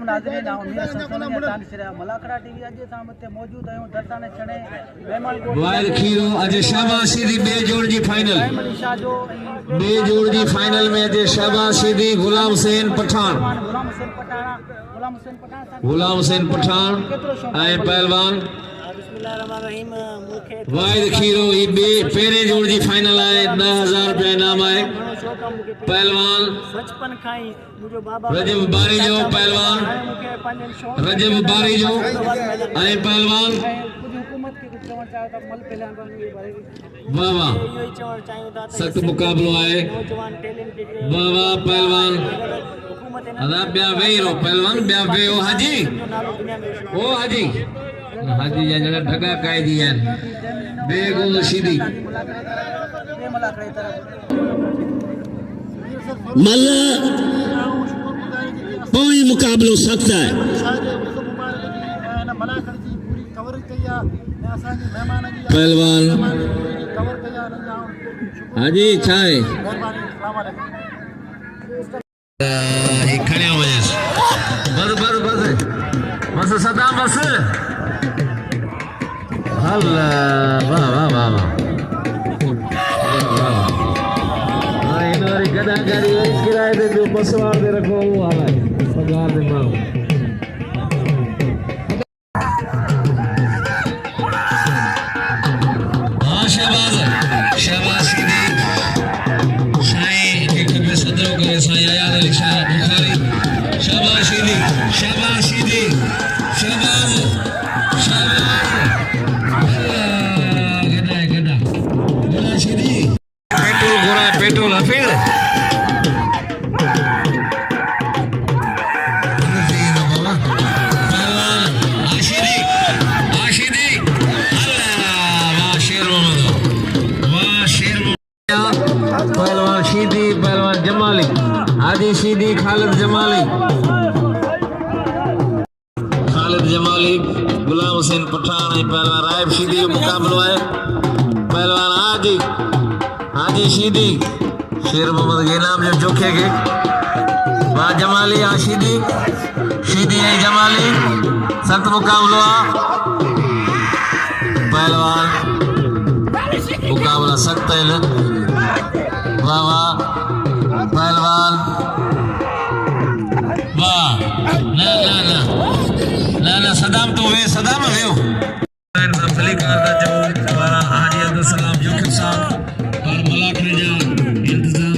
तमाम नाज़रीन उम्मीद मलाकड़ा टीवी अज मौजूद आहियूं दर्शाने छणे मेहमान वाइद खीरो अज शाबाशी दी बे जोड़ जी फाइनल बे जोड़ जी फाइनल में अज शाबाशी दी गुलाम हुसैन पठान आए पहलवान वाइद खीरो ये बे पेरे जोड़ जी फाइनल आए 10,000 रुपया इनाम आए पहलवान रजब बारी जो पहलवान रजब बारी जो आए पहलवान वाह वाह सख्त मुकाबलो आए वाह वाह पहलवान अदा ब्या वेरो पहलवान ब्या वे ओ हाजी हाजी या जरा ढगा काई दी है बेगुल सीधी मल्ला कोई मुकाबलो सख्त है पहलवान हाजी छाए खड़े हुए हैं बस सदाम बस अल्लाह वाह वाह वाह वाह गदा गाड़ी किराए दे दो बसवार दे रखो वो वाला पगार दे मारो शाबाशी दी साईं एक में सदरों को साईं आयाद अली शाह बुखारी शाबाशी दी शाबाश गदा शाबाशी पेट्रोल हफीज पहलवान शीदी पहलवान जमाली हाजी शीदी खालिद जमाली गुलाम हुसैन पठान पहलवान रायब शीदी जो मुकाबलो है पहलवान हाजी शीदी शेर मोहम्मद के नाम जो जोखे के वाह जमाली शीदी है जमाली सख्त मुकाबलो पहलवान मुकाबला सख्त है वाह वाह पहलवान वाह ना सदाम तो वे सदाम है जो हमारा हाजी अब्दुल सलाम जोखिम साहब और मलाकड़े जा इंतजाम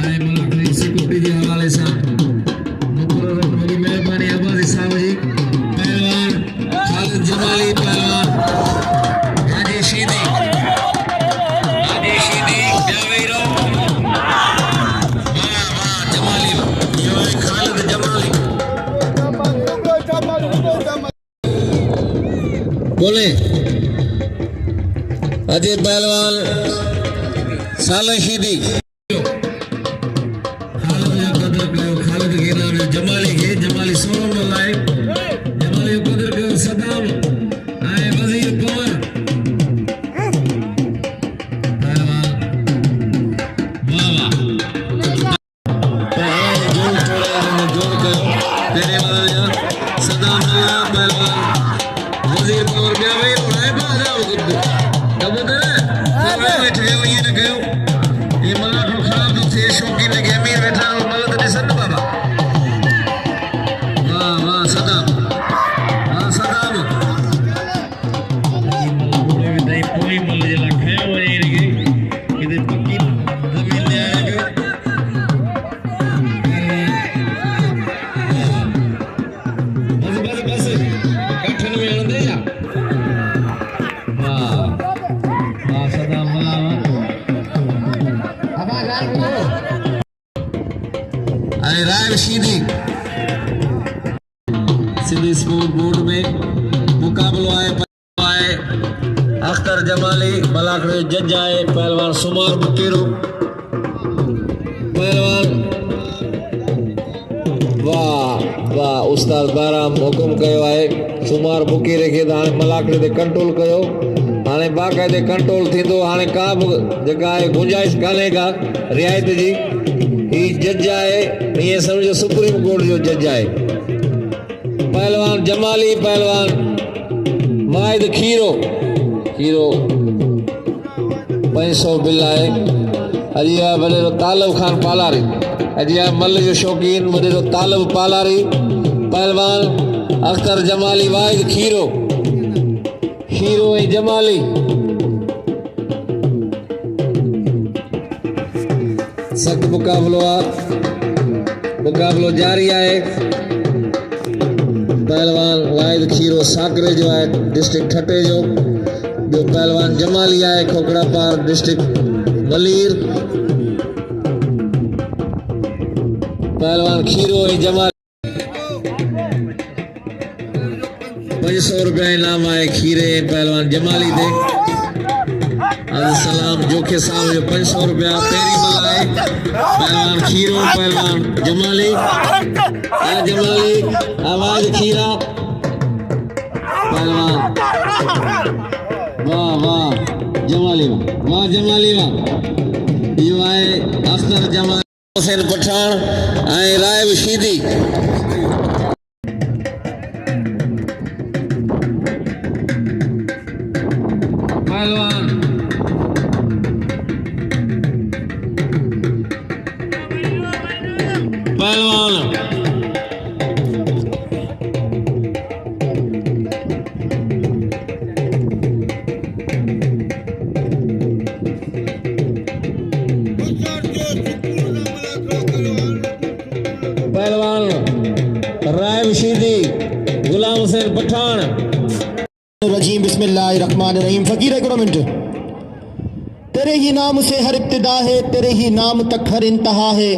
आए मलाकड़े सिक्योरिटी के हवाले से मुकर्रर बड़ी मेहरबानी आबादी साहब जी पहलवान खालिद जमाली पहलवान हाजी शीदी बोले अजय पहलवान साला शीदी खालिद के नाम जमाली सोनम लाए जमाली कदर के सदाम आए वजीर कुंवर पहलवान वाह सदाम पहलवान वजीर कुंवर क्या भाई उड़ाए बाजा कब करे बैठे ये न गयो ये मला को खराब तो थे शौकीन लगे अमीर बैठा मला तो निसन बाबा वाह सदाम ये मलाई कोई मल जला खाया हो ये रे किदे पक्की जमीन ले आएगा बस कठन में आंदे या वाह सदाम अरे राय शीदी स्पोर्ट बोर्ड में मुकाबलो आए अख्तर जमाली मलाकड़े जज आए पहलवान सुमार बुकेरो पहलवान वाह उस्ताद बाराम हुकुम कयो आहे सुमार बुकेरे खे हाणे मलाकड़े ते कंट्रोल कयो हाणे बाक़ाइदे कंट्रोल थींदो हाणे का बि जेका आहे गुंजाइश कान्हे का रियायत जी ही जज आहे ईअं सम्झो सुप्रीम कोर्ट जो जज आहे पहलवान जमाली पहलवान वाहिद खीरो 500 बिल आहे। अजी आहे वॾे तालब खान पालारी। अजी आहे मल जो शौक़ीन वॾे तालब पालारी पहलवान अख्तर जमाली वाहिद खीरो ऐं जमाली। सख्त मुक़ाबिलो आहे, मुक़ाबिलो जारी आहे। पहलवान वाहिद खीरो साकरे जो आहे डिस्ट्रिक्ट ठटे जो। ॿियो पहलवान जमाली आहे खोखड़ा पार डिस्ट्रिक्ट वलीर। पहलवान खीरो ऐं जमाली 500 रुपया इनाम आहे खीरे ऐं पहलवान जमाली ते। सलाम जोखे साहब जो 500 रुपया पहिरीं मल आहे। पहलवान खीरो पहलवान जमाली आवाज़ खीरा पहलवान वाह जमाली वाह इहो आहे अख्तर जमाली हुसैन पठान ऐं राय शीदी। पहलवान राय शीदी गुलाम हुसैन पठान। रजीम बिस्मिल्लाहिर्रहमानिर्रहीम। फकीर एक मिनट। तेरे ही नाम से हर इब्तिदा है, तेरे ही नाम तक हर इंतहा है।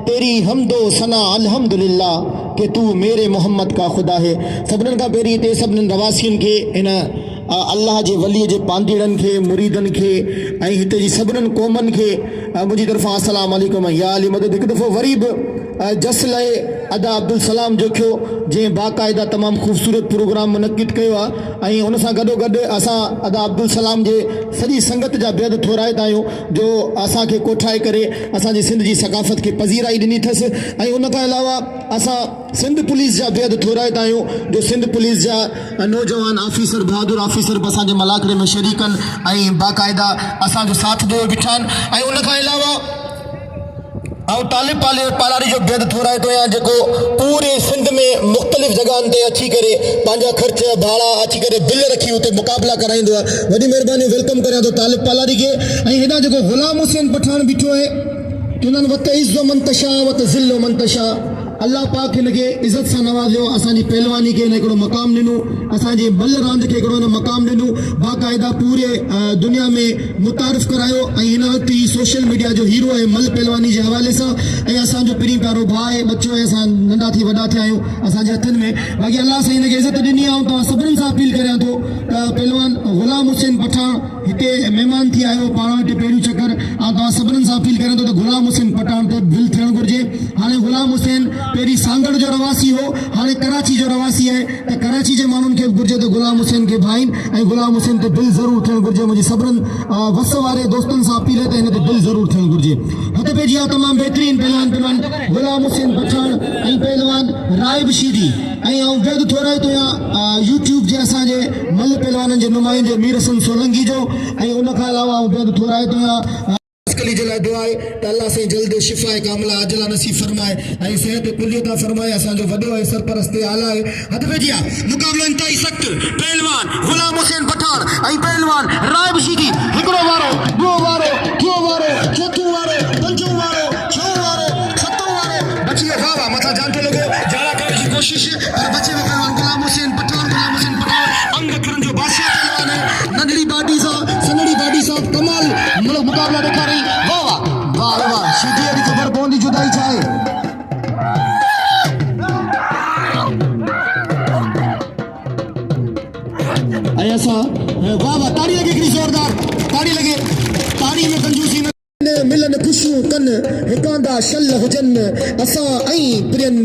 तेरी हमदो सना अल्हम्दुलिल्लाह कि तू मेरे मोहम्मद का खुदा है। सबनन का पहिरीं ते सबनन रवासियुनि खे इन अल्लाह जे वलीअ जे पांधीड़नि खे मुरीदनि खे ऐं हिते जी सभिनीनि क़ौमनि खे मुंहिंजी तरफ़ां अस्सलाम वालेकुम या अली मदद। हिकु दफ़ो वरी बि जस लाइ अदा अब्दुल सलाम जोखियो जंहिं बाक़ाइदा तमामु ख़ूबसूरत प्रोग्राम मुनक़िद कयो आहे ऐं उन सां गॾोगॾु असां अदा अब्दुल सलाम जे सॼी संगत जा बेद थोराइता आहियूं जो असांखे कोठाए करे असांजी सिंध जी सक़ाफ़त खे पज़ीराई ॾिनी अथसि। ऐं उन खां अलावा असां सिंध पुलिस जा बेद थोराइता आहियूं जो सिंध पुलिस जा नौजवान ऑफिसर बहादुर ऑफिसर बि असांजे मलाकड़े में शरीकनि ऐं बाक़ाइदा असांजो साथ ॾियो बीठा आहिनि। ऐं उन खां अलावा तालिब पालारी जो बेद थोराइतो आहियां जेको पूरे सिंध में मुख़्तलिफ़ जॻहियुनि ते अची करे पंहिंजा ख़र्च भाड़ा अची करे बिल रखी उते मुक़ाबला कराईंदो आहे। वॾी महिरबानी वेलकम करियां थो तालिब पालारी खे। ऐं हेॾां जेको ग़ुलाम हुसैन पठान बीठो आहे कि उन्हनि वत इज़्ज़ो मंतशा वत ज़िल्लो मंतशा। अल्लाह पाक हिनखे इज़त सां नवाज़ियो, असांजी पहलवानी खे हिन हिकिड़ो मक़ाम ॾिनो, असांजे बल रांदि खे हिकिड़ो हिन मक़ाम ॾिनो, बाक़ाइदा पूरे दुनिया में मुतारिफ़ करायो। ऐं हिन वक़्तु ही सोशल मीडिया जो हीरो आहे मल पहलवानी जे हवाले सां। ऐं असांजो पहिरीं प्यारो भाउ आहे, बच्चो आहे, असां नंढा थी वॾा थिया आहियूं असांजे हथनि में। बाक़ी अल्लाह सां हिनखे इज़त ॾिनी आहे। ऐं तव्हां सभिनीनि सां अपील करियां थो त पहलवान ग़ुलाम हुसैन पठान हिते महिमान थी आयो पाण वटि पहिरियों चकर। ऐं तव्हां सभिनीनि सां अपील करियां थो त ग़ुलाम हुसैन पठान ते बिल थियणु घुरिजे। हाणे ग़ुलाम हुसैन पहिरीं सांगड़ जो रवासी हो, हाणे कराची जो रवासी आहे त कराची जे माण्हुनि खे घुरिजे त ग़ुलाम हुसैन खे भाईनि ऐं ग़ुलाम हुसैन ते बिल ज़रूरु थियणु घुरिजे। मुंहिंजी सभिनीनि वस वारे दोस्तनि सां अपील आहे त हिन ते बिल ज़रूरु थियणु घुरिजे। हथ पेजी आहे तमामु बहितरीनु पहलवान ग़ुलाम हुसैन पठान ऐं पहलवान राय शीदी। ऐं बेद थोराइतो आहियां यूट्यूब जे असांजे मल पहलवाननि जे नुमाइंदे मीर हसन सोलंकी जो। ऐं उन खां अलावा बेद थोराइतो आहियां जे लाइ दुआ आहे त अल्लाह साईं जल्द शिफ़ा कामिला आजिला नसीब फरमाए ऐं सिहत कुलियता फरमाए। असांजो वॾो आहे सरपरस्त आला आहे। हथ वेठी आहे मुक़ाबिलो इंतहाई सख़्तु। पहलवान ग़ुलाम हुसैन पठान ऐं पहलवान राय शीदी। हिकिड़ो वारो, ॿियो वारो, टियों वारो, चोथों वारो, पंजों वारो, छहों वारो, सतों वारो। बची वियो वाह मथां जान थो लॻो जाला करण जी कोशिशि पर बचे वियो पहलवान ग़ुलाम हुसैन पठान। अंग अखरनि जो बादशाह पहलवान आहे। नंढड़ी बाडी सां सनड़ी बाडी सां कमाल मुक़ाबिला ॾेखारी। वाह शीदीअ जी ख़बर पवंदी जुदाई छा आहे। ऐं असां वाह ताड़ी लॻे हिकिड़ी ज़ोरदार ताड़ी लॻे। ताड़ी में कंजूसी न मिलन खुशियूं कन हिकांदा शल हुजन असां ऐं प्रियन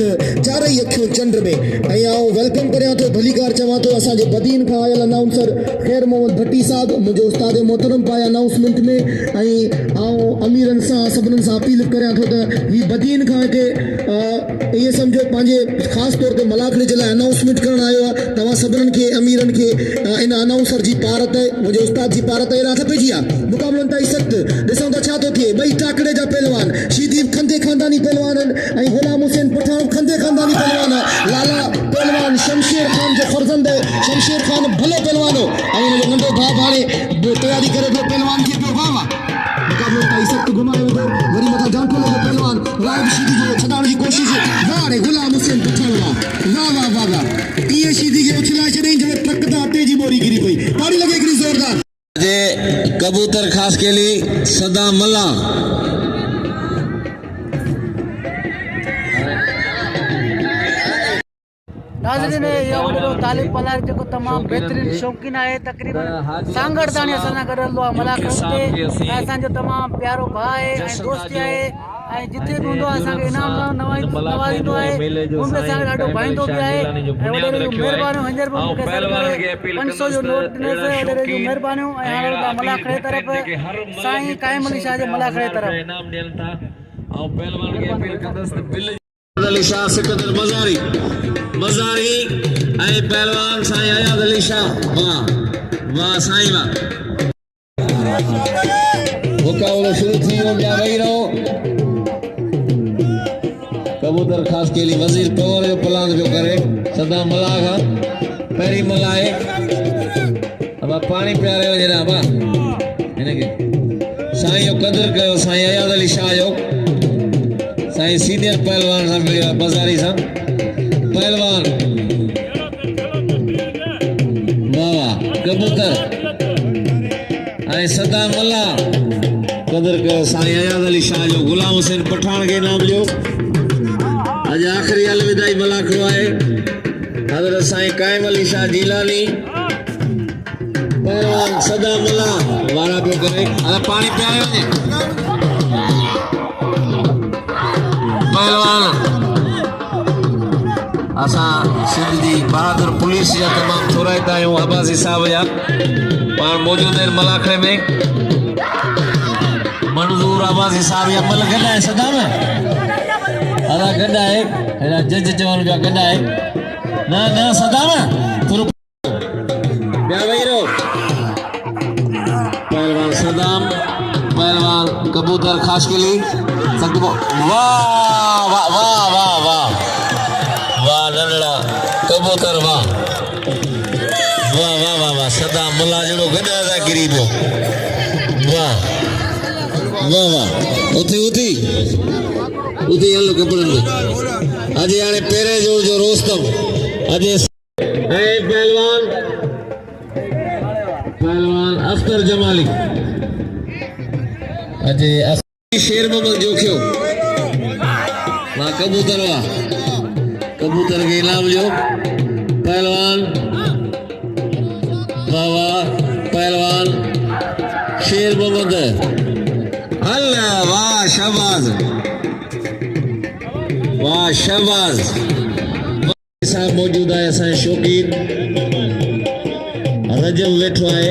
चारई अखियूं चंड में ऐं आऊं वेलकम करियां थो भलीकार चवां थो असांजे बदीन खां आयल अनाउंसर ख़ैर मोहम्मद भट्टी साहब मुंहिंजो उस्ताद मोहतरम पाए अनाउंसमेंट में ऐं आऊं अमीरनि सां सभिनीनि सां अपील करियां थो त ही बदीन खां हिते इहे सम्झो पंहिंजे ख़ासि तौर ते मलाखड़े जे लाइ अनाउंसमेंट करणु आयो आहे तव्हां सभिनीनि खे अमीरनि खे इन अनाउंसर जी पारत मुंहिंजे उस्ताद जी पारत हेॾा खपेजी आहे मुक़ाबलो ताईं सख़्तु ॾिसूं था छा थो थिए ॿई टाकड़े जा पहलवान शीदीप खंदे खानदानी पहलवान ऐं गुलाम हुसैन पठान खंदे खानदानी पहलवान लाला पहलवान शमशेर खान जो फर्जंद शमशेर खान भलो पहलवान हो ऐं हुनजो नंढो भाउ हाणे तयारी करे थो पहलवान खे पियो वाह मुक़ाबलो ताईं सख़्तु घुमायो वेंदो वरी मथां जांटो जो पहलवान राइब शीदी जो छॾाइण जी कोशिश वाह रे गुलाम हुसैन पठान वाह वाह वाह वाह इहे शीदी खे उछलाए छॾियईं जो ट्रक तां अटे जी बोरी गिरी पई ताड़ी लॻे हिकिड़ी ज़ोरदार कबूतर खास के लिए सदाम मल्ला नाज़रीन इहो वॾो तालिब पलार जेको तमामु बहितरीनु शौक़ीन आहे तक़रीबन सांगड़दानी असां सां गॾु हलंदो आहे मलाखड़े ते असांजो तमामु प्यारो भाउ आहे ऐं दोस्ती आहे ऐं जिथे बि हूंदो आहे असांखे इनाम नवाज़ींदो आहे उन में असांखे ॾाढो भाईंदो बि आहे ऐं वॾे जूं महिरबानियूं हींअर बि मूंखे 500 जो नोट ॾिनोसीं वॾे जूं महिरबानियूं ऐं हाणे हलंदा मलाखड़े तरफ़ साईं काइम अली शाह जे मलाखड़े तरफ़ अली शाह सिकंदर मज़ारी ऐं पहलवान साईं अयाद अली शाह वाह साईं वाह मुक़ाबलो शुरू थी वियो ॿिया वेही रहो कबूतर खास के लिए वज़ीर पवर जो प्लान पियो करे सदाम मल्ला खां पहिरीं मल्हाए अब पाणी पियारे वञे ना बा हिनखे साईं जो क़दुरु कयो साईं अयाद अली शाह जो साईं सीनियर पहलवान सां मिलियो आहे बज़ारी सां पहलवान वाह कबूतर ऐं सदाम मल्ला क़दुरु कयो साईं अयाद अली शाह जो गुलाम हुसैन पठान खे इनाम ॾियो अॼु आख़िरी अलविदाई मलाखड़ो आहे हज़रत साईं काइम अली शाह जीलानी पहलवान सदाम मल्ला वारा पियो करे हाणे पाणी पियारे वञे पहलवान असां सिंध जी बहादुर पुलिस जा तमामु थोराइता आहियूं अब्बासी साहब जा पाण मौजूदु आहिनि मलाखड़े में मंज़ूर अब्बासी साहब जा मल गॾु आहे सदाम अदा गॾु आहे हेॾा जज चवनि पिया गॾु आहे न सदाम थोरो ॿिया वेही रहो पहलवान सदाम पहलवान कबूतर खास के लिए वाह वाह वाह वाह वाह वाह नंढड़ा कबूतर वाह वाह वाह वाह वाह सदाम मल्ला जहिड़ो गॾु अदा किरी पियो वाह वाह वाह उथी हलो कपिड़नि में अॼु हाणे पहिरें जो रोस्तम अॼु ऐं पहलवान अख्तर जमाली अॼु शेर मोहम्मद जोखियो वाह कबूतर के इनाम जो पहलवान वाह पहलवान शेर मोहम्मद अल्लाह वाह शहबाज साहब मौजूद है असांजो शौकीन रजब वेठो आहे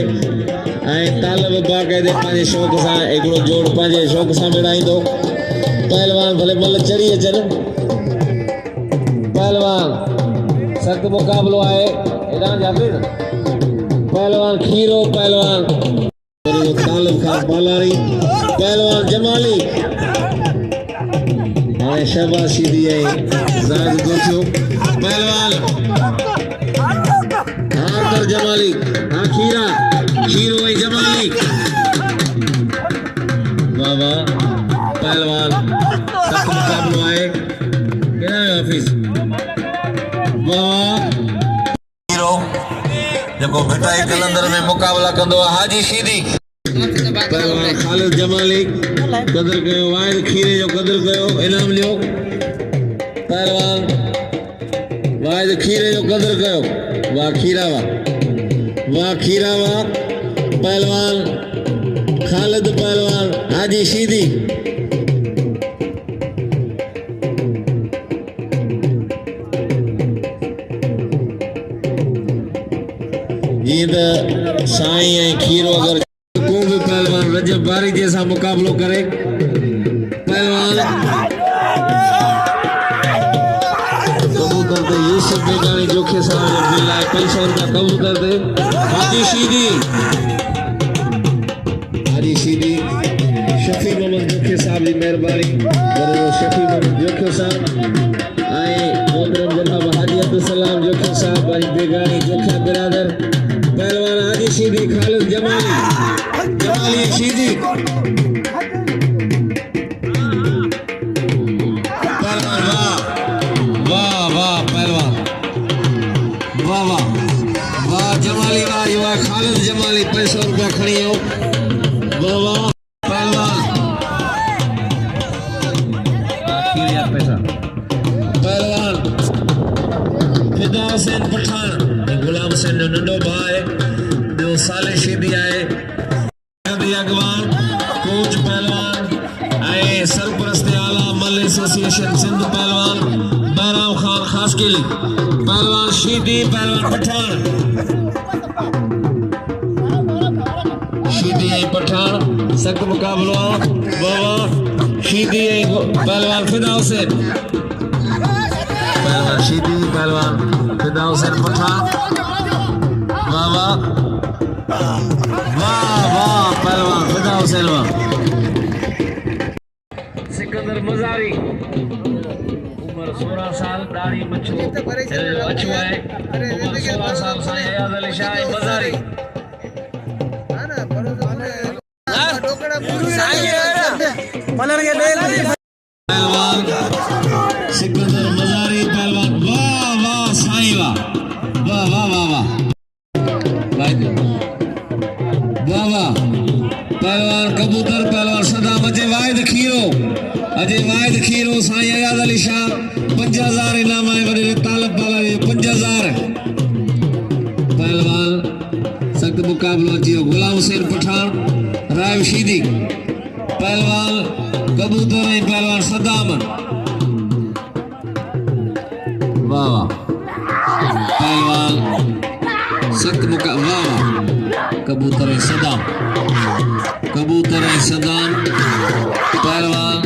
ऐं तालब बाक़ाइदे पंहिंजे शौक़ सां हिकिड़ो जोड़ पंहिंजे शौक़ सां विड़ाईंदो पहलवान भले मल चढ़ी अचनि पहलवान सख़्तु मुक़ाबलो आहे हेॾां जाफ़िर पहलवान खीरो पहलवान तालब खां बालारी पहलवान जमाली हाणे शहबाज शीदी ऐं ज़ाहिद गोथियो पहलवान हारकर जमाली खीरो ऐं जमाली वाह वाह पहलवान सख़्तु मुक़ाबलो आहे केॾा वियो हाफ़िज़ वाह खीरो जेको भिटाई कलंदर में मुक़ाबला कंदो आहे हाजी शीदी पहलवान ख़ालिद जमाली क़दुरु कयो वाहिद खीरे जो क़दुरु कयो इनाम लियो पहलवान वाहिद खीरे जो क़दुरु कयो वाह खीरा वाह पहलवान खालिद पहलवान हाजी शीदी ये तो साईं है खीरो अगर को भी पहलवान रजब बारी जैसा मुकाबलो करे पहलवान कबूतर दे यूसुफ बेगानी जोखे साहब बिल्ला पैसा उनका कबूतर दे हाजी शीदी शफी मोहम्मद जोखे साहब की मेहरबानी करो शफी मोहम्मद जोखे साहब आए मोहतरम जनाब हाजी अब्दुल सलाम जोखे साहब भाई बेगानी जोखे बिरादर पहलवान हाजी शीदी खालिद जमाली शीदी पहलवान वाह वाह पहलवान वाह जमाली वाह खालिद जमाली 500 रुपया खड़ी हो वाह पहलवान पैसा पहलवान फिदा हुसैन पठान गुलाम हुसैन नंढो भाई जो साले शीदी आए अगवान कोच पहलवान आए सरपरस्त आला मल एसोसिएशन सिंध पहलवान बैराम खान खासकिली पहलवान शीदी पहलवान पठान सख्त मुकाबलो बाबा शीदी पहलवान फिदा हुसैन पहलवान शीदी पहलवान फिदा हुसैन पठान वाह पहलवान फिदा हुसैन वाह सिकंदर मजारी उम्र 16 साल दाढ़ी बच्चू है उम्र 16 साल साईं अयाज अली शाह मजारी पहलवान सिकंदर मजारी पहलवान वाह साईं वाह पहलवान कबूतर पहलवान सदाम अजय वाहिद खीरो साईं अयाज अली शाह 5000 इनाम है बड़े तालब वाला 5000 पहलवान सख्त मुकाबलो जियो गुलाम हुसैन पठान राय शीदी पहलवान कबूतर है पहलवान सदाम वाह पहलवान सख्त मुकाबला कबूतर है सदाम पहलवान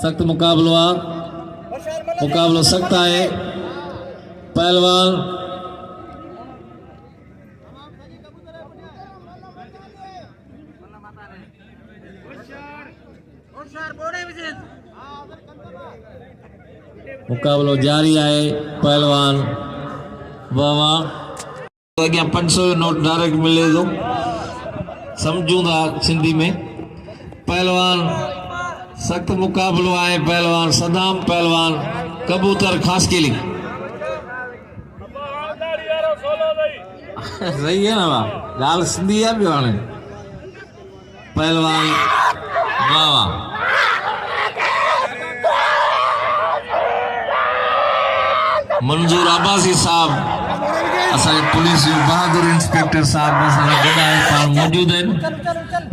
सख्त मुकाबलो सख्त है पहलवान मुकाबलो जारी है पहलवान वाह अॻियां 500 जो नोट डायरेक्ट मिले थो समझूं था सिंधी में पहलवान सख्त मुकाबलो है पहलवान सदाम पहलवान कबूतर खासकिली सही है ना वाह गाल सिंधी है भी हाणे पहलवान वाह मंजूर अब्बासी साहब असांजे पुलिस जो बहादुर इंस्पेक्टर साहब असांजा गॾु आहे पाण मौजूद आहिनि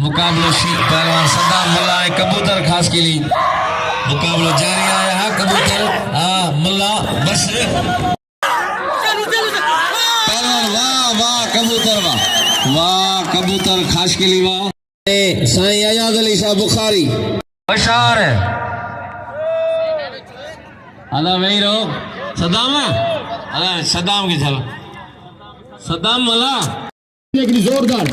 मुकाबलो पहलवान सदाम मुल्ला ऐं कबूतर खासकिली मुकाबलो जारी आहे हा कबूतर हा मुल्ला बस पहलवान वाह कबूतर वाह कबूतर खासकिली वाह साईं अयाज अली शाह बुखारी बशार अदा वही रहो सदाम अरे सदाम के चल सदाम मला जोरदार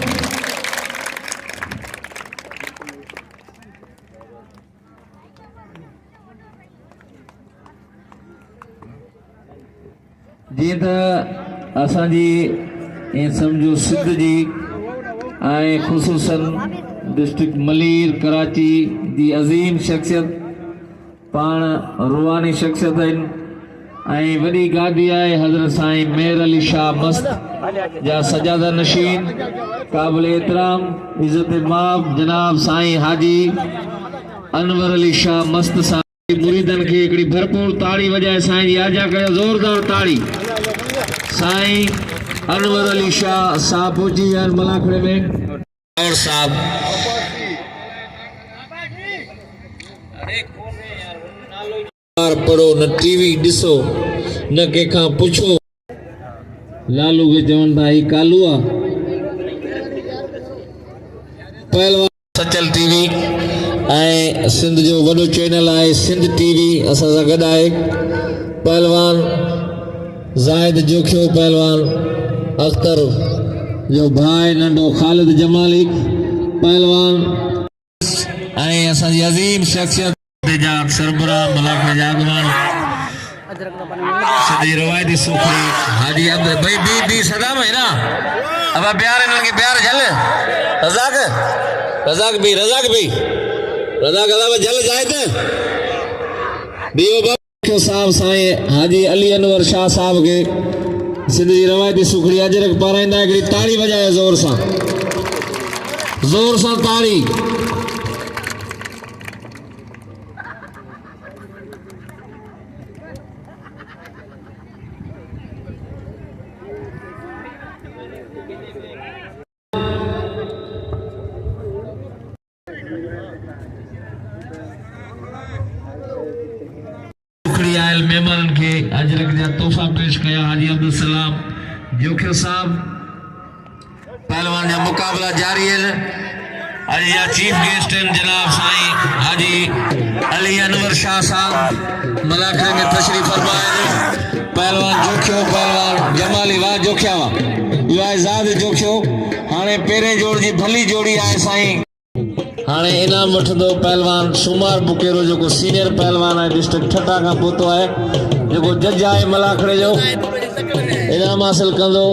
जीअं त असांजी ऐं सम्झो सिंध जी ऐं ख़ुसूसन डिस्ट्रिक्ट मलीर कराची जी अज़ीम शख्सियत पाण रुहानी शख्सियत आहिनि ऐं वॾी गादी आहे हज़रत साईं मेहर अली शाह मस्त जा सजादा नशीन क़ाबिल एहतराम इज़्ज़त माब जनाब साईं हाजी अनवर अली शाह मस्त सां मुरीदन खे हिकिड़ी भरपूर ताड़ी वजाए साईं जी आजा कयो ज़ोरदार ताड़ी। साईं अनवर अली शाह साहब पहुंची विया आहिनि मलाखड़े में। और साहब पढ़ो न टीवी ॾिसो न कंहिंखां पुछो। लालू खे चवनि था ही कालू आहे। पहलवान सचल टीवी ऐं सिंध जो वॾो चैनल आहे सिंध टीवी असां सां गॾु आहे। पहलवान ज़ाहिद जोखियो, पहलवान अख्तर जो भाई नंढो ख़ालिद जमाली, पहलवान ऐं असांजी अज़ीम शख्सियत जा सरबराह मलाखड़े जा अॻवान सॼी रवायती सुखड़ी हाजी अब्दुल भाई बी सदा में ना अब प्यार इनके प्यार झल रज़ाक भी रज़ाक अल्लाह जल जाए थे दियो बाबा साहब साईं हाजी अली अनवर शाह साहब के सिंध जी रवायती सुखड़ी अजरक पाराईंदा हिकिड़ी ताड़ी वजाए ज़ोर सां ताड़ी। आयल मेहमान के अजरक जा तोहफा पेश कया हाजी अब्दुल सलाम जोखियो साहब। पहलवान जा मुकाबला जारी है। अज जा चीफ गेस्ट हैं जनाब साईं हाजी अली अनवर शाह साहब मलाखड़े में तशरीफ फरमाए। पहलवान जोखियो पहलवान जमाली वाह जोखिया वाह इहो ज़ाद जोखियो हाणे पेरे जोड़ जी भली जोड़ी आहे साईं। हाणे इनाम वठंदो पहलवान शुमार बुकेरो जो सीनियर पहलवान है डिस्ट्रिक्ट ठट्टा का पोतो है जो जज है मलाखड़े जो इनाम हासिल कंदो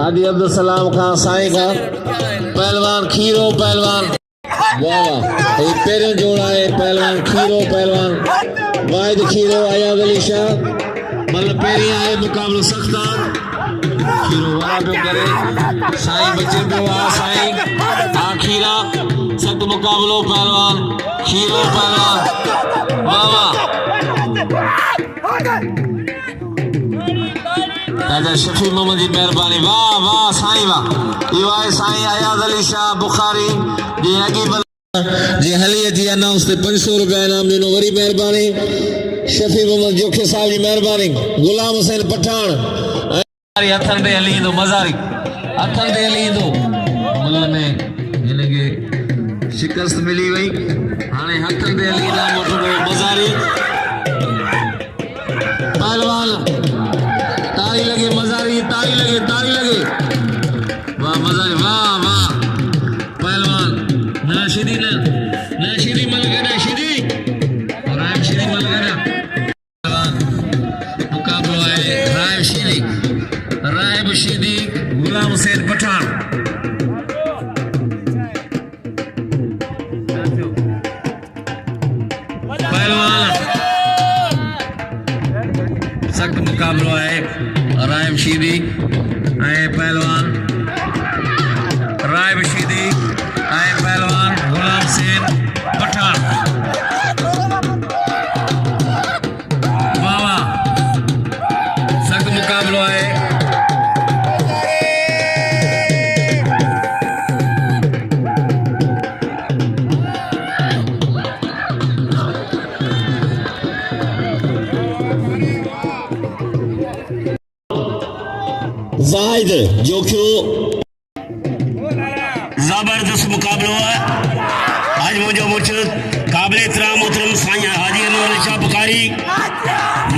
हाजी अब्दुल सलाम खां साईं खां। पहलवान खीरो पहलवान वाह वाह ये पेरे जोड़ा है पहलवान खीरो पहलवान वाहिद खीरो अयाद अली शाह मतलब पेरी आए मुकाबलो सख्तार खीरो वाह पे करे साईं बचे पे वाह साईं आखिरा सख्त मुकाबलो पहलवान खीरो पहलवान वाह वाह दादा शफी मोहम्मद जी मेहरबानी वाह वाह साईं वाह यो आहे साईं अयाद अली शाह बुखारी जी अगी जी हली जी अनाउंस ते 500 रुपया इनाम ॾिनो वरी मेहरबानी शफी मोहम्मद जोखे साहब जी मेहरबानी। गुलाम हुसैन पठान हथन ते हली ईंदो मज़ारी हथन ते हली ईंदो मुल्ह में हिनखे शिकस्त मिली वई हाणे हथन ते हली इनाम वठंदो मज़ारी। पहलवान ताली लगे मज़ारी ताली लगे वाह मज़ारी वाह वाह पहलवान नाशिदी मलगना रायम मलगना मुकाबलो है रायब शीदी गुलाम हुसैन पठान। पहलवान सख्त मुकाबलो है रायब शीदी पहलवान रायब शीदी पहलवान गुलाम हुसैन पठान वाह वाह सख्त मुकाबलो है। जाहिद जोखियो जबरदस्त मुकाबलो है आज मुझे मुझे काबिल एहतराम मोहतरम साईं हाजी अनवर शाह बुखारी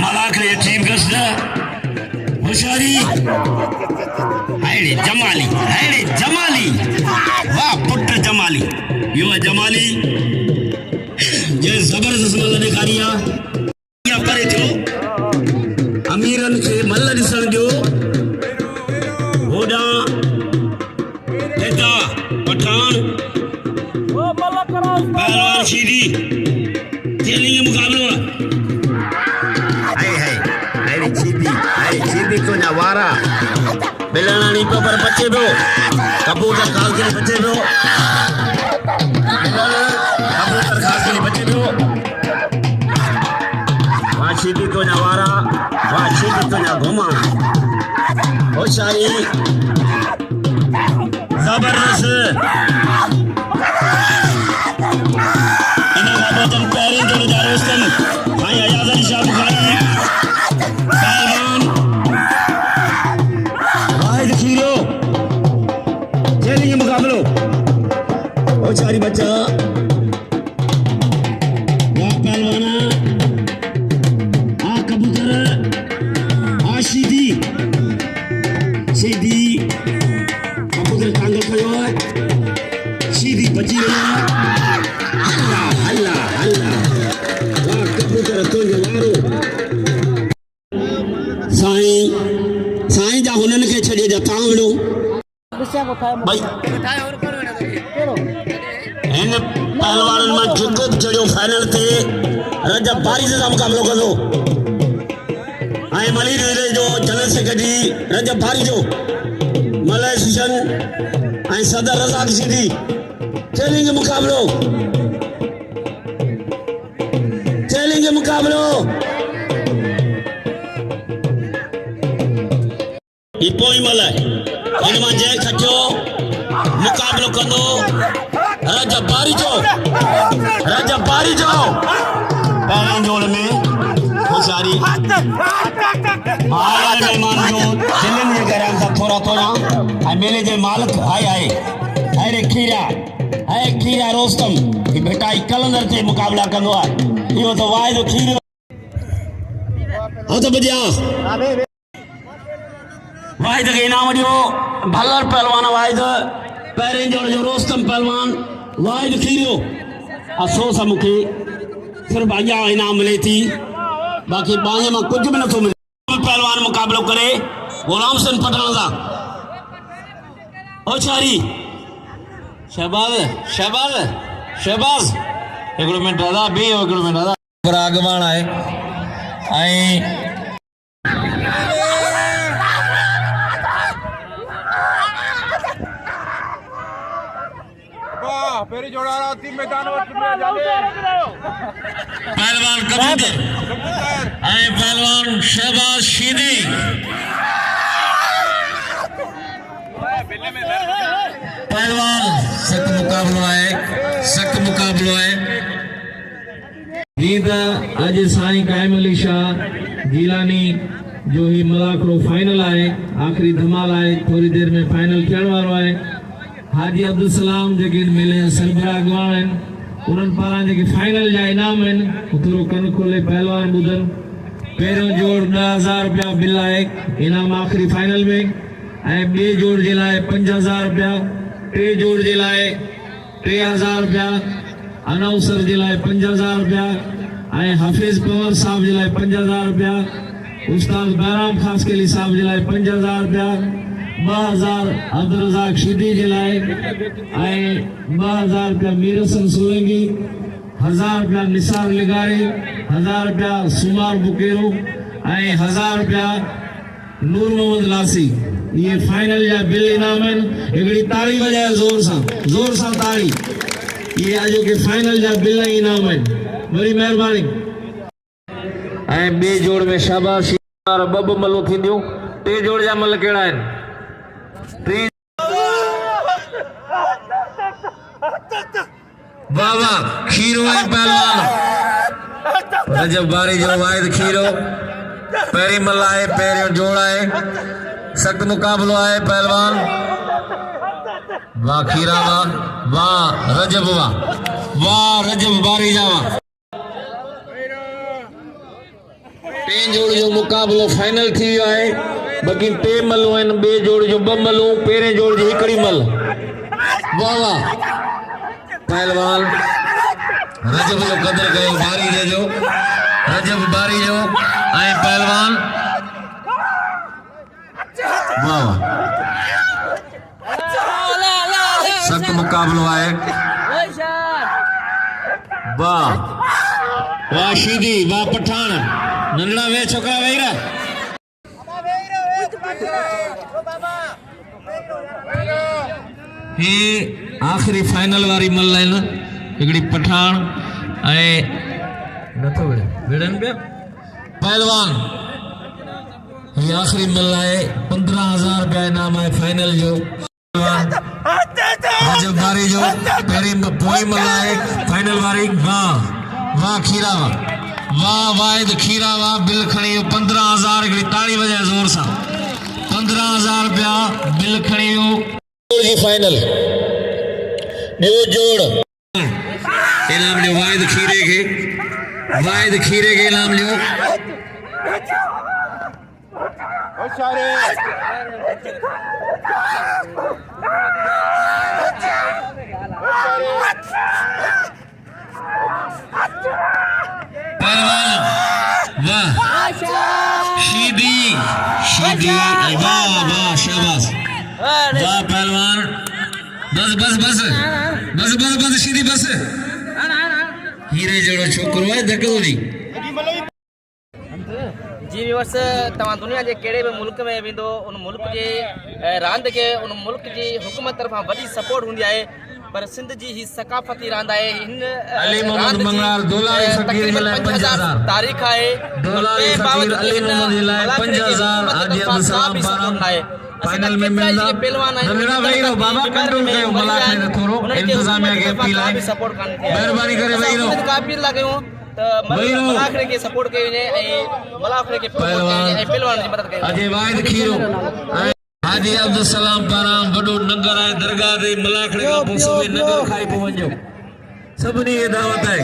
मलाखड़े चीफ गेस्ट होशियारी हैड़े जमाली वाह पुत्र जमाली यो है जमाली जे जबरदस्त मल ॾेखारी आहे परे थियो अमीरन खे मल ॾिसण जो होॾां पठान पहलवान शीदी चैलेंज मुकाबलो शीदी तो नवारा बिलानी पर बचे दो कबूतर खास के बचे दो कबूतर खास के बचे दो होशियारी जबरदस्त इन्हें बाबतन पैरी जोड़ीदार रोस्तम भाई अयाज अली शाह बुखारी पहलवान वाहिद खीरो खेलेंगे मुकाबलो होशियारी बच्चा वाह पहलवाना आ कबूतर आ सीधी कबूतर टांगल खयो है सीधी बची रही हल्ला हल्ला हल्ला वाह कबूतर तो जवारो साईं साईं जा हुनन के छड़े जा तावड़ो भाई इन पहलवानन में जेको चढ़ियो फाइनल ते रजब बारी से मुकाबलो कंदो आई मली जो जनरल सेक्रेटरी रजब बारी जो मलय सुशन आई सदर रजाक सीधी खेलेंगे मुकाबलो इपोई मलय इनमां जय खटियो मुकाबलो कंदो रजब बारी जो पहले जोड़ में होशियारी आया मेहमान जो दिल्ली जे घर का थोड़ा मेले जे मालिक आए अरे खीरा रोस्तम कि बेटा कलंदर ते मुकाबला कंदो आहे इहो तो वाइदो खीरो तो बजिया वाहिद के इनाम दियो भल्लर पहलवान वाहिद पैरें जोड़ जो रोस्तम पहलवान वाहिद खीरो अफसोस मुखे सिर्फ अजा इनाम मिले थी बाकी बांगे में कुछ भी न मिले पहलवान मुकाबलो करे गुलाम हसन पठान सा होशियारी शहबाज एकड़ो मिनट दादा बे एकड़ो मिनट दादा पर आगवान आए आई पेरी जोड़ा रहा तीन मैदान में पहलवान कबूतर आए पहलवान शहबाज शीदी पहलवान सख्त मुकाबलो है नींद अज साईं कायम अली शाह गीलानी जो ही मलाखड़ो फाइनल आए आखिरी धमाल आए थोड़ी देर में फाइनल थियण वारो है हाजी अब्दुल सलाम जेके मिले सरबराह अगवान आहिनि उन्हनि पारां जेके फाइनल जा इनाम आहिनि थोरो कन खोले पहलवान ॿुधनि पहिरियों जोड़ 10,000 रुपया बिल आहे इनाम आख़िरी फाइनल में ऐं ॿिए जोड़ जे लाइ 5,000 रुपया टे जोड़ जे लाइ 3,000 रुपया अनाउंसर जे लाइ 5,000 रुपया ऐं हाफिज़ पवर साहब जे लाइ 5,000 रुपया उस्ताद बहराम खास केली साहब जे लाइ 5,000 रुपया 2,000 अब्दुल रज़ाक शीदी जे लाइ ऐं 2,000 रुपया मीर हसन सोलंगी 1,000 रुपया निसार लिगारी 1,000 रुपया सुमार बुकेरो ऐं 1,000 रुपया नूर मोहम्मद लासी ये फाइनल जा बिल इनाम आहिनि हिकिड़ी ताड़ी वॼाए ज़ोर सां ताड़ी ये अॼु के फाइनल जा बिल इनाम आहिनि वरी महिरबानी ऐं ॿिए जोड़ में शाबाश ॿ मलो थींदियूं टे जोड़ जा मल कहिड़ा आहिनि बाबा खीरो है पहलवान रजब बारी जो वाहिद खीरो पैरी मल्ला है पैरियों जोड़ा है सख्त मुकाबलो है पहलवान वाह खीरा वाह रजब बारी जावा टे जोड़ जो मुकाबलो फाइनल थी वियो है बाकी टे मलूं आहिनि ॿिए जोड़ जो 2 मलूं पहिरें जोड़ जी हिकिड़ी मल वाह पहलवान रजब जो कदर कयो बारी जो रजब बारी जो ऐं पहलवान वाह सख्त मुकाबलो है वाह शीदी वाह पठान नंढड़ा वे छोकरा वेही रहा ही आखिरी फाइनल वारी मल आहिनि हिकिड़ी पठान ऐं नथो विड़नि पिया पहलवान ये आखिरी मल्ला है 15,000 रुपया इनाम है फाइनल जो रजब बारी जो पेरी पोई मल्ला है फाइनल बारी वाह वाह खीरा वाह वाहिद खीरा वाह बिल खणी 15,000 की ताड़ी बजाए जोर सा 15,000 रुपया बिल खणी जी फाइनल न्यू जोड़ इनाम लियो वाहिद खीरे के इनाम लियो होशियारे पहलवान वाह शीदी वाह वाह शाबाश वाह पहलवान बस शीदी बस हीरे जड़ो छोकरो है धक्को नहीं जी व्यूअर्स तव्हां दुनिया जे कहिड़े बि मुल्क में वेंदो उन मुल्क जे रांदि खे उन मुल्क जी हुकूमत तरफ़ां वॾी सपोर्ट हूंदी आहे पर सिंध जी ही सकाफ़ती रांदि आहे हिन अली मोहम्मद मंगलार डॉलर फकीर जे लाइ 5000 तारीख़ आहे डॉलर फकीर अली मोहम्मद जे लाइ 5000 हाजी अब्दुल सलाम पारां फाइनल में मिलंदा नंढड़ा वेही रहो बाबा कंट्रोल कयो मलाक ने थोरो इंतजामिया खे अपील आहे महिरबानी करे वेही रहो अपील लॻियो त मलाखड़े खे सपोर्ट कयो वञे ऐं मलाखड़े खे पहलवान जी मदद कयो अजय वाहिद खीरो हाजी अब्दुल सलाम पारां वॾो नंगर आहे दरगाह ते मलाखड़े खां पोइ सभई नंगर खाई पोइ वञो सभिनी खे दावत आहे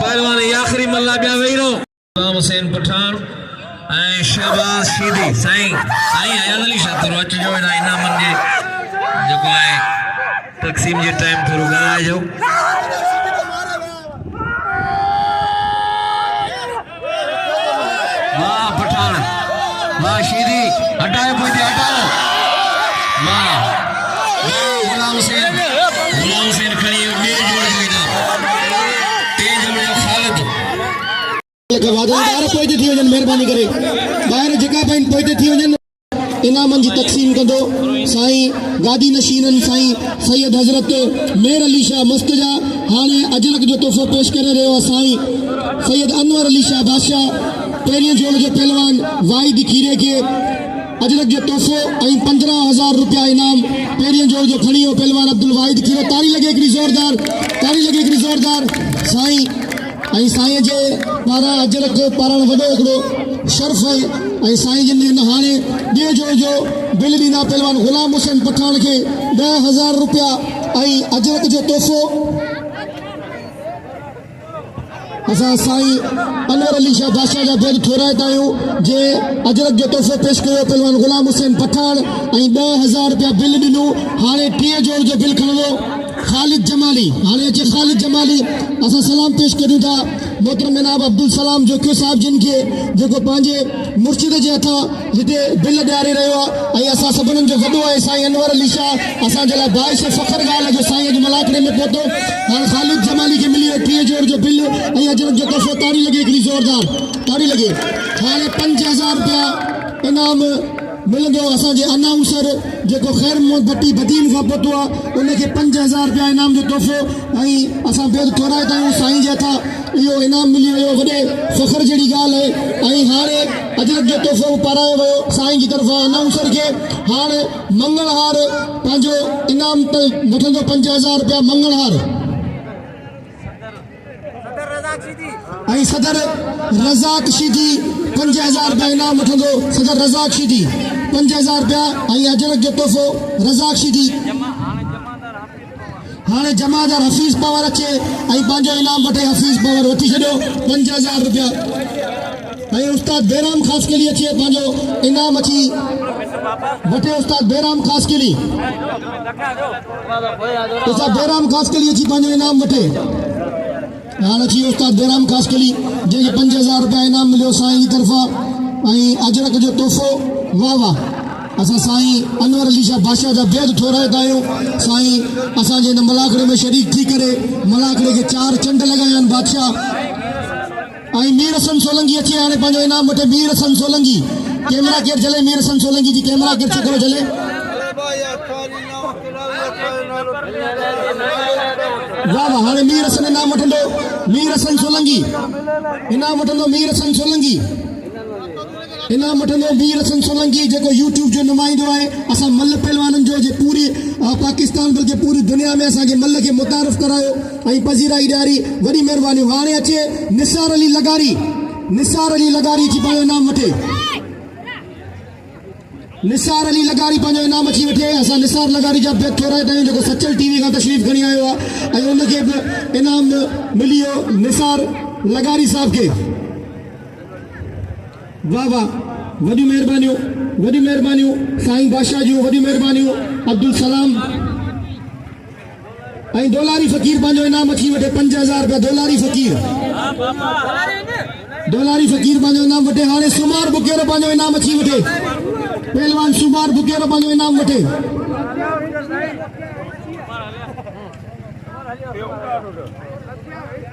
पहलवान आख़िरी मल्ला ॿिया वेही रहो गुलाम हुसैन पठान ऐं शहबाज शीदी साईं अयाद अली शाह थोरो अचिजो हिन इनामनि जे जेको आहे तक़सीम जे टाइम थोरो ॻाल्हाइजो वाह पठान वाह शीदी हटाओ पोइते हटाओ वाह गुलाम हुसैन खणी ॿिए जोड़ जो इनाम टे जोड़ ख़ालिद ॿाहिरि पोइते थी वञनि महिरबानी करे ॿाहिरि जेका पाइन पोइते थी वञनि इनामनि जी तक़सीम कंदो साईं गादी नशीननि साईं सैयद हज़रत मेर अली शाह मुस्तजा हाणे अजरक जो तोहफ़ो पेश करे रहियो आहे साईं सैयद अनवर अली शाह बादशाह पहिरियों जोड़ जो पहलवान वाहिद खीरे के अजरक जो तोहफ़ो ऐं 15,000 रुपया इनाम पहिरियों जोड़ जो खणी वियो पहलवान अब्दुल वाहिद खीरो ताड़ी लॻे हिकिड़ी ज़ोरदार साईं ऐं साईं जे पारां अजरक पारां वॾो हिकिड़ो शर्फ़ आहे ऐं साईं जिन हाणे ॿिए जोड़ जो बिल ॾींदा पहलवान गुलाम हुसैन पठान खे 10,000 रुपया ऐं अजरक जो तोहफ़ो असां साईं अनवर अली शाह बादशाह जा बेद ठोराईंदा आहियूं जे अजरक जो तोहफ़ो पेश कयो पहलवान गुलाम हुसैन पठान ऐं 10,000 रुपया बिल ॾिनो हाणे 3 जोड़ जो बिल खणंदो ख़ालिद जमाली हाणे अचे ख़ालिद जमाली असां सलाम पेश करियूं था मोहतरम जनाब अब्दुल सलाम जोकियो साहिब जिन खे जेको पंहिंजे मुर्शिद जे हथां हिते बिल ॾियारे रहियो आहे ऐं असां सभिनीनि जो वॾो आहे साईं अनवर अली शाह असांजे लाइ बाइश फ़ख्र ॻाल्हि आहे जो साईं अॼु मलाखड़े में पहुतो हाणे ख़ालिद जमाली खे मिली वियो 3 जोड़ जो बिल ऐं अजरक जो तोहफ़ो ताड़ी लॻे हिकिड़ी ज़ोरदार ताड़ी लॻे हाणे 5,000 रुपया इनाम मिलंदो असांजे अनाउंसर जेको ख़ैर मोहम्मद भट्टी बदीन खां पहुतो आहे उनखे 5,000 रुपया इनाम जो तोहफ़ो ऐं असां बेद ठोराईंदा आहियूं साईं जे हथां इहो इनाम मिली वियो वॾे फ़ख्र जहिड़ी ॻाल्हि आहे ऐं हाणे अजरक जो तोहफ़ो पारायो वियो साईं जी तरफ़ां अनाउंसर खे हाणे मंगलहार पंहिंजो इनाम वठंदो 5,000 रुपया मंगलहार ऐं सदर रज़ाक शीदी 5,000 रुपया इनाम वठंदो सदर रज़ाक शीदी 5,000 रुपया ऐं अजरक जो तोहफ़ो रज़ाक शीदी हाणे जमादार हफ़ीज़ पवार अचे ऐं पंहिंजो इनाम वठे हफ़ीज़ पवार वठी छॾियो 5,000 रुपया ऐं उस्ताद बेराम ख़ासकेली अचे पंहिंजो इनाम अची वठे उस्ताद बेराम ख़ासकेली अची पंहिंजो इनाम वठे हाणे अची उस्ताद बेराम ख़ासकेली जंहिंखे 5,000 रुपया इनाम मिलियो साईं जी तरफ़ां ऐं अजरक जो तोहफ़ो वाह असां साईं अनवर अली शाह बादशाह जा बेद ठोराईंदा आहियूं साईं असांजे हिन मलाखड़े में शरीक थी करे मलाखड़े खे 4 चंड लॻाया आहिनि बादशाह ऐं मीर हसन सोलंगी अचे हाणे पंहिंजो इनाम वठे मीर हसन सोलंगी कैमरा केरु जले मीर हसन सोलंगी जी कैमरा केरु छोकिरो जले वाह हाणे मीर हसन इनाम वठंदो मीर हसन सोलंगी इनाम वठंदो मीर हसन सोलंगी इनाम वठंदो वीर हसन सोलंकी जेको यूट्यूब जो नुमाइंदो आहे असां मल्ल पहलवाननि जो जे पूरी पाकिस्तान बल्कि पूरी दुनिया में असांखे मल्ल खे मुतारिफ़ करायो ऐं पज़ीराई ॾियारी वॾी महिरबानी। हाणे अचे निसार अली लगारी अची पंहिंजो इनाम वठे। निसार अली लगारी पंहिंजो इनाम अची वठे। असां निसार लगारी जा बेद थोराईंदा आहियूं जेको सचल टीवी खां तशरीफ़ खणी आयो आहे ऐं उनखे बि इनाम मिली वियो निसार लगारी साहब खे। वाह वाह, वॾी महिरबानियूं साईं बादशाह जूं वॾी महिरबानियूं। अब्दुल सलाम ऐं दोलारी फ़कीर पंहिंजो इनाम अची वठे 5000 रुपया। दोलारी फ़कीर पंहिंजो इनाम वठे। हाणे सुमार बुकेरो पंहिंजो इनाम अची वठे। पहलवान सुमार बुकेरो पंहिंजो इनाम वठे।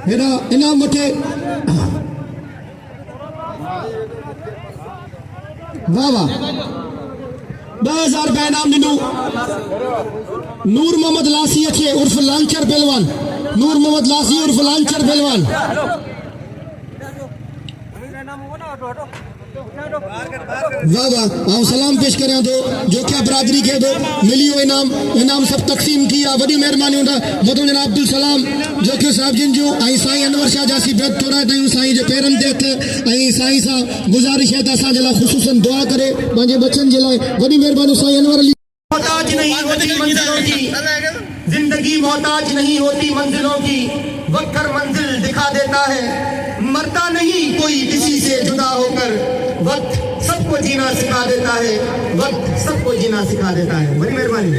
हेॾा इनाम वठे। वाह वाह, 10,000 रुपया इनाम ॾिनो। नूर मोहम्मद लासी अचे उर्फ लांचर पहलवान। नूर मोहम्मद लासी उर्फ लांचर पहलवान। वाह वाह, आऊं सलाम पेश करियां थो जोखिया बिरादरी खे दो मिली वियो इनाम सब तक़सीम की आहे। वॾी महिरबानी हूंदा वॾो जनाब अब्दुल सलाम जोखियो साहिब जिन जो ऐं साईं अनवर शाह जासी बेद थोराए ताईं साईं जे पेरनि ते हथ ऐं साईं सां गुज़ारिश है त असांजे लाइ ख़ुशूसन दुआ करे पंहिंजे बचनि जे लाइ। वॾी महिरबानी साईं अनवर अली। मोहताज नहीं होती मंजिलों की, जिंदगी मोहताज नहीं होती मंजिलों की, वक्त हर मंजिल दिखा देता है, मरता नहीं कोई किसी से जुदा होकर, वक्त सबको जीना सिखा देता है, वक्त सबको जीना सिखा देता है। बड़ी मेहरबानी।